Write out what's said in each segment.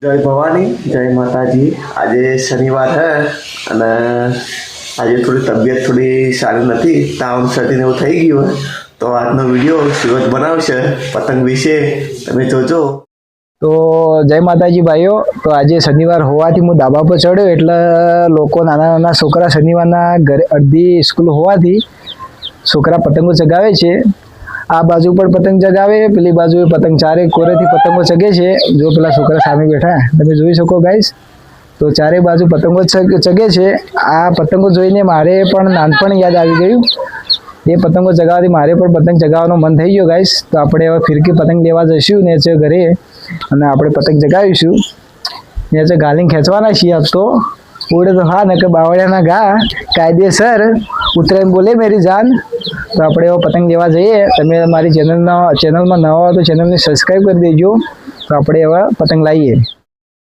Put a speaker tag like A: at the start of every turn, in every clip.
A: જય ભવાની, જય માતાજી। આજે શનિવાર હે અને આજે થોડી તબિયત થોડી સારી નથી, તાવ શરદી ને એવું થઈ ગયું હે, તો આજનો વિડીયો સુરત બનાવશે પતંગ વિશે, તમે જોજો।
B: તો જય માતાજી ભાઈઓ। તો આજે શનિવાર હોવાથી હું ધાબા પર ચડ્યો એટલે લોકો નાના નાના છોકરા શનિવારના ઘરે અડધી સ્કૂલ હોવાથી છોકરા પતંગો ચગાવે છે। આ બાજુ પર પતંગ ચગાવે, પેલી બાજુ પતંગ ચારે કોરેથી પતંગો ચગે છે। જો પેલા છોકરા સામે બેઠા તમે જોઈ શકો ગાઈસ, તો ચારે બાજુ પતંગો ચગે છે। આ પતંગો જોઈને મારે પણ નાનપણ યાદ આવી ગયું। એ પતંગો ચગાવવાથી મારે પણ પતંગ ચગાવવાનું મન થઈ ગયો ગાઈસ। તો આપણે હવે ફિરકી પતંગ લેવા જઈશું ને છે ઘરે અને આપણે પતંગ ચગાવીશું ને છે। ગાલિંગ ખેંચવાના છીએ આજ તો ઉડે તો હા ને કે બાવળિયાના ઘા કાયદેસર ઉતરાયણ બોલે મેરી જાન। તો આપણે એવો પતંગ લેવા જઈએ। તમે મારી ચેનલમાં નવા હો તો ચેનલને સબસ્ક્રાઈબ કરી દેજો। તો આપણે હવે પતંગ લાવીએ,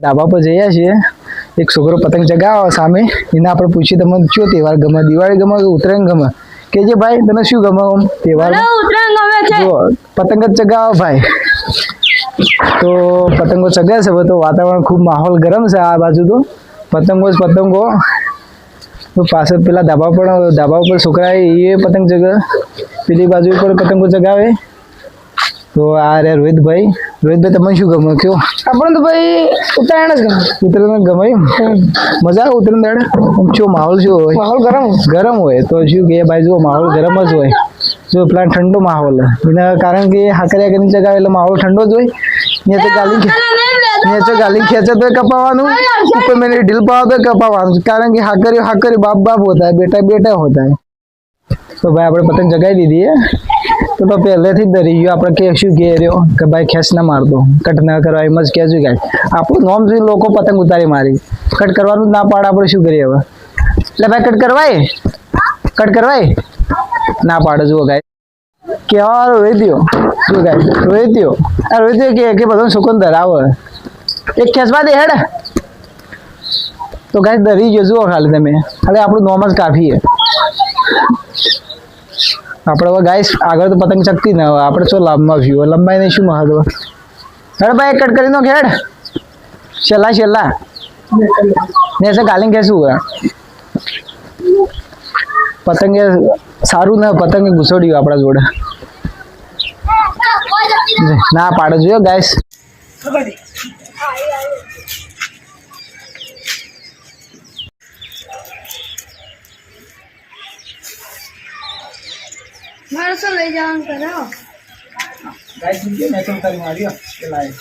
B: ધાબા પર જઈએ છીએ। એક છોકરો પતંગ ચગાવો સામે, એને આપણે પૂછીએ તમને કયો તહેવાર ગમે, દિવાળી ગમે કે ઉત્તરાયણ ગમે? કે જે ભાઈ તને શું ગમે તહેવાર? જો પતંગ જ ચગાવો ભાઈ। તો પતંગો ચગે છે, તો વાતાવરણ ખૂબ માહોલ ગરમ છે આ બાજુ તો પતંગો જ પતંગો। તો પાછળ પેલા ધાબા ઉપર છોકરા એ પતંગ ચગે, પેલી બાજુ પર પતંગો ચગાવે। તો આ રે રોહિતભાઈ તમને શું ગમે કયો?
C: આપણે તો ભાઈ ઉત્તરાયણ જ ગમે।
B: ઉત્તરાયણ ગમે એમ? મજા આવે ઉત્તરાયણ દાડે? શું માહોલ શું હોય?
C: માહોલ
B: ગરમ હોય તો શું કે ભાઈ જો માહોલ ગરમ જ હોય। જો પેલા ઠંડો માહોલ એના કારણ કે હાકરિયા કરીને ચગાવે એટલે માહોલ ઠંડો જ હોય। नीचे गाली खेचे तो कपावानु, ऊपर मैंने ढील पावा तो कपावानु, कारण कि हाकरी बाप बाप होता है, बेटा बेटा होता है। तो भाई આપણે પતંગ જગાવી દીધી है। તો પહેલેથી જ ડરી ગયો આપણે કે શું કહે રહ્યો કે ભાઈ ખેંચ ના મારતો, કટ ના કરવા એમ જ કહેજો ગાય। આપણું નોમ જોઈને લોકો પતંગ ઉતારી મારી, કટ કરવાનું જ ના પાડે, આપણે શું કરીએ હવે? એટલે ભાઈ કટ કરવાય ના પાડે। જુઓ ગાય કેવા રોઈ દો, શું ગાય રોઈ દો આ રોઈ દો કે બધો સુકંદર આવે એક ખેંચવા દે હેડ। તો ગાય ડરી ગયો જુઓ ખાલી તમે, ખાલી આપણું નોમ જ કાફી है। આપણે હવે ગાઈસ આગળ તો પતંગ ચકતી ને, હવે આપણે શું લાંબમાં વ્યૂ લંબાઈ ને શું મહત્વ? હેડ ભાઈ કટ કરી નો હેડ, છેલ્લા ને છે ગાલિંગ કેસું પતંગે સારું ને પતંગે ઘૂસોડ્યું આપણા જોડે ના પાડે જોયો ગાઈસ।
C: મારે શું લઈ જવાનું કરો
B: ગાઈસ મેં તો ઉતારી માર્યો કે લાય